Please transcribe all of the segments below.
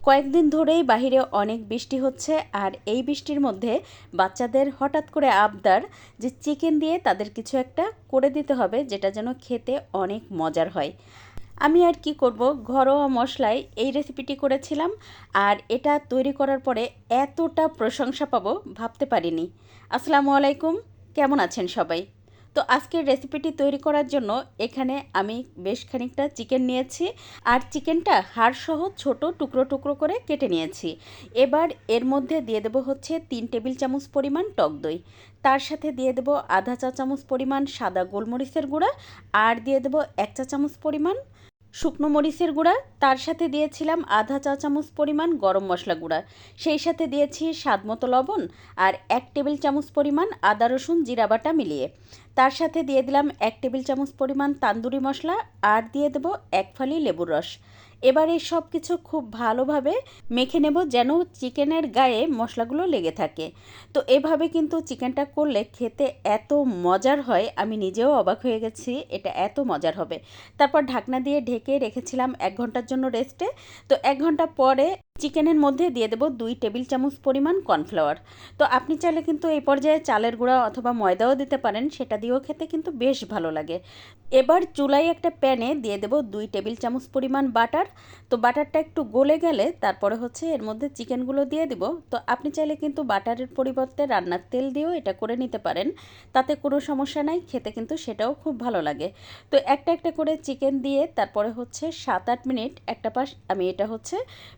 কয়েকদিন ধরেই বাহিরে অনেক বৃষ্টি হচ্ছে, আর এই বৃষ্টির মধ্যে বাচ্চাদের হঠাৎ করে আবদার যে চিকেন দিয়ে তাদের কিছু একটা করে দিতে হবে যেটা যেন খেতে অনেক মজার হয়। আমি আর কি করব, ঘরোয়া মশলায় এই রেসিপিটি করেছিলাম, আর এটা তৈরি করার পরে এতটা প্রশংসা পাবো ভাবতে পারিনি। আসসালামু আলাইকুম, কেমন আছেন সবাই? তো আজকের রেসিপিটি তৈরি করার জন্য এখানে আমি বেশ খানিকটা চিকেন নিয়েছি, আর চিকেনটা হাড়সহ ছোট টুকরো টুকরো করে কেটে নিয়েছি। এবার এর মধ্যে দিয়ে দেবো হচ্ছে 3 টেবিল চামচ পরিমাণ টক দই, তার সাথে দিয়ে দেবো আধা চা চামচ পরিমাণ সাদা গোলমরিচের গুঁড়া, আর দিয়ে দেবো 1 চা চামচ পরিমাণ শুকনো মরিচের গুঁড়া, তার সাথে দিয়েছিলাম আধা চা চামচ পরিমাণ গরম মশলা গুঁড়া, সেই সাথে দিয়েছি স্বাদ মতো লবণ, আর 1 টেবিল চামচ পরিমাণ আদা রসুন জিরা বাটা মিলিয়ে। তার সাথে দিয়ে দিলাম 1 টেবিল চামচ পরিমাণ তান্দুরি মশলা, আর দিয়ে দেবো 1 ফালি লেবুর রস। এবার এই সব কিছু খুব ভালোভাবে মেখে নেব যেন চিকেনের গায়ে মশলাগুলো লেগে থাকে। তো এভাবে কিন্তু চিকেনটা করলে খেতে এত মজার হয়, আমি নিজেও অবাক হয়ে গেছি এটা এত মজার হবে। তারপর ঢাকনা দিয়ে ঢেকে রেখেছিলাম 1 ঘন্টার জন্য রেস্টে। তো 1 ঘন্টা পরে চিকেনের মধ্যে দিয়ে দেবো 2 টেবিল চামচ পরিমাণ কর্নফ্লাওয়ার। তো আপনি চাইলে কিন্তু এই পর্যায়ে চালের গুঁড়া অথবা ময়দাও দিতে পারেন, সেটা দিয়েও খেতে কিন্তু বেশ ভালো লাগে। এবার চুলায় একটা প্যানে দিয়ে দেবো 2 টেবিল চামচ পরিমাণ বাটার। তো বাটারটা একটু গলে গেলে তারপরে হচ্ছে এর মধ্যে চিকেনগুলো দিয়ে দিব। তো আপনি চাইলে কিন্তু বাটারের পরিবর্তে রান্নার তেল দিয়েও এটা করে নিতে পারেন, তাতে কোনো সমস্যা নাই, খেতে কিন্তু সেটাও খুব ভালো লাগে। তো একটা একটা করে চিকেন দিয়ে তারপরে হচ্ছে 7-8 মিনিট একটা পাশ আমি এটা হচ্ছে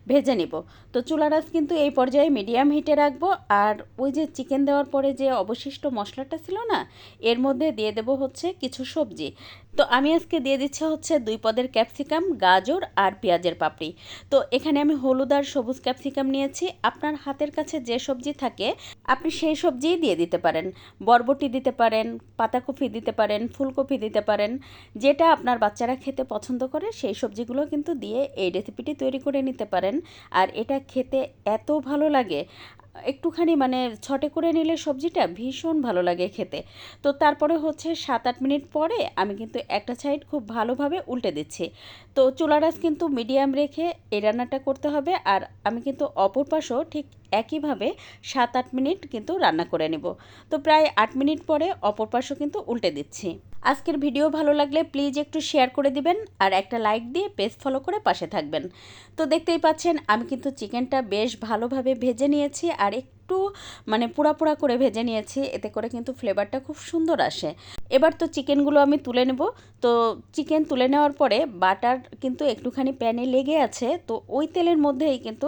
ভেজে নিব। তো চুলার আঁচ কিন্তু এই পর্যায়ে মিডিয়াম হিটে রাখবো। আর ওই যে চিকেন দেওয়ার পরে যে অবশিষ্ট মশলাটা ছিল না, এর মধ্যে দিয়ে দেব হচ্ছে কিছু সবজি। তো আমি আজকে দিয়ে দিচ্ছি হচ্ছে 2 পদের ক্যাপসিকাম, গাজর আর পেঁয়াজের পাপড়ি। তো এখানে আমি হলুদ আর সবুজ ক্যাপসিকাম নিয়েছি, আপনার হাতের কাছে যে সবজি থাকে আপনি সেই সবজিই দিয়ে দিতে পারেন। বরবটি দিতে পারেন, পাতাকপি দিতে পারেন, ফুলকপি দিতে পারেন, যেটা আপনার বাচ্চারা খেতে পছন্দ করে সেই সবজিগুলো কিন্তু দিয়ে এই রেসিপিটি তৈরি করে নিতে পারেন। আর এটা খেতে এত ভালো লাগে, একটুখানি মানে ছটে করে নিলে সবজিটা ভীষণ ভালো লাগে খেতে। তো তারপরে হচ্ছে 7-8 মিনিট পরে আমি কিন্তু একটা সাইড খুব ভালোভাবে উল্টে দিচ্ছি। তো চুলার আঁচ কিন্তু মিডিয়াম রেখে এই রান্নাটা করতে হবে, আর আমি কিন্তু অপর পাশও ঠিক একইভাবে 7-8 মিনিট কিন্তু রান্না করে নেব। তো প্রায় 8 মিনিট পরে অপর পাশও কিন্তু উল্টে দিচ্ছি। আজকের ভিডিও ভালো লাগলে প্লিজ একটু শেয়ার করে দিবেন, আর একটা লাইক দিয়ে পেজ ফলো করে পাশে থাকবেন। তো দেখতেই পাচ্ছেন আমি কিন্তু চিকেনটা বেশ ভালোভাবে ভেজে নিয়েছি, আর একটু মানে পোড়া পোড়া করে ভেজে নিয়েছি, এতে করে কিন্তু ফ্লেভারটা খুব সুন্দর আসে। এবার তো চিকেনগুলো আমি তুলে নেব। তো চিকেন তুলে নেওয়ার পরে বাটার কিন্তু একটুখানি প্যানে লেগে আছে, তো ওই তেলের মধ্যেই কিন্তু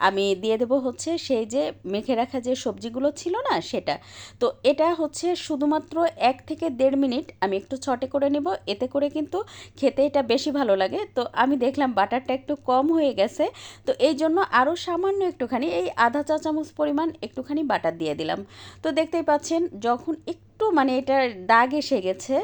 আমি দিয়ে দেবো হচ্ছে সেই যে মেখে রাখা যে সবজিগুলো ছিল না সেটা। তো এটা হচ্ছে শুধুমাত্র 1 থেকে 1.5 মিনিট আমি একটু ছটে করে নেব, এতে করে কিন্তু খেতে এটা বেশি ভালো লাগে। তো আমি দেখলাম বাটারটা একটু কম হয়ে গেছে, তো এই জন্য আরও সামান্য একটুখানি এই আধা চা চামচ পরিমাণ একটুখানি বাটার দিয়ে দিলাম। তো দেখতেই পাচ্ছেন যখন একটু মানে এটার দাগ এসে গেছে,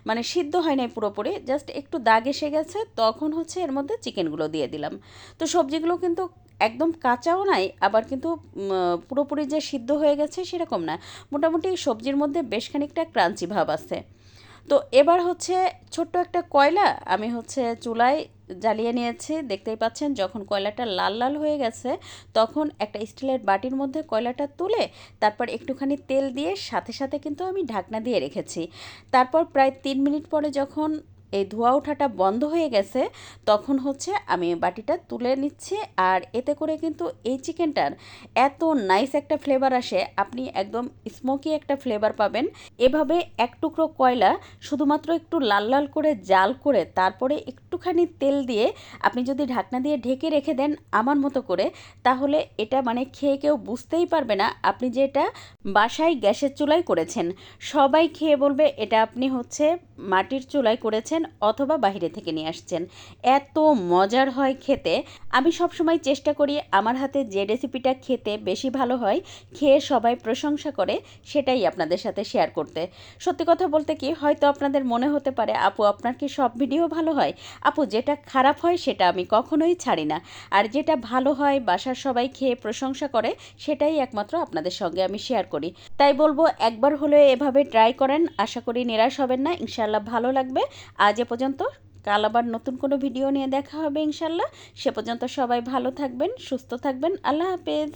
মানে সিদ্ধ হয় নাই পুরোপুরি, জাস্ট একটু দাগ এসে গেছে, তখন হচ্ছে এর মধ্যে চিকেনগুলো দিয়ে দিলাম। তো সবজিগুলো কিন্তু একদম কাঁচাও নাই, আবার কিন্তু পুরোপুরি যে সিদ্ধ হয়ে গেছে সেরকম না, মোটামুটি সবজির মধ্যে বেশ খানিকটা ক্রাঞ্চি ভাব আছে। তো এবার হচ্ছে ছোট্ট একটা কয়লা আমি হচ্ছে চুলায় জ্বালিয়ে নিয়েছি। দেখতেই পাচ্ছেন যখন কয়লাটা লাল লাল হয়ে গেছে, তখন একটা স্টিলের বাটির মধ্যে কয়লাটা তুলে তারপর একটুখানি তেল দিয়ে সাথে সাথে কিন্তু আমি ঢাকনা দিয়ে রেখেছি। তারপর প্রায় 3 মিনিট পরে যখন এই ধোঁয়া ওঠাটা বন্ধ হয়ে গেছে, তখন হচ্ছে আমি বাটিটা তুলে নিচ্ছি। আর এতে করে কিন্তু এই চিকেনটার এত নাইস একটা ফ্লেভার আসে, আপনি একদম স্মোকি একটা ফ্লেভার পাবেন। এভাবে এক টুকরো কয়লা শুধুমাত্র একটু লাল লাল করে জাল করে তারপরে একটুখানি তেল দিয়ে আপনি যদি ঢাকনা দিয়ে ঢেকে রেখে দেন আমার মতো করে, তাহলে এটা মানে খেয়ে কেউ বুঝতেই পারবে না আপনি যে এটা বাসায় গ্যাসের চুলায় করেছেন। সবাই খেয়ে বলবে এটা আপনি হচ্ছে মাটির চুলায় করেছেন অথবা বাইরে থেকে নিয়ে আসছেন। এত মজার হয় খেতে। আমি সবসময় চেষ্টা করি আমার হাতে যে রেসিপিটা খেতে বেশি ভালো হয়, খেয়ে সবাই প্রশংসা করে, সেটাই আপনাদের সাথে শেয়ার করতে। সত্যি কথা বলতে কি, হয়তো আপনাদের মনে হতে পারে আপু আপনার কি সব ভিডিও ভালো হয়? আপু যেটা খারাপ হয় সেটা আমি কখনোই ছাড়ি না, আর যেটা ভালো হয় বাসার সবাই খেয়ে প্রশংসা করে সেটাই একমাত্র আপনাদের সঙ্গে আমি শেয়ার করি। তাই বলবো একবার হলেও এভাবে ট্রাই করেন, আশা করি নিরাশ হবেন না, ইনশাআল্লাহ ভালো লাগবে। আজ এ পর্যন্ত, কাল আবার নতুন কোনো ভিডিও নিয়ে দেখা হবে ইনশাল্লাহ। সে পর্যন্ত সবাই ভালো থাকবেন, সুস্থ থাকবেন। আল্লাহ হাফেজ।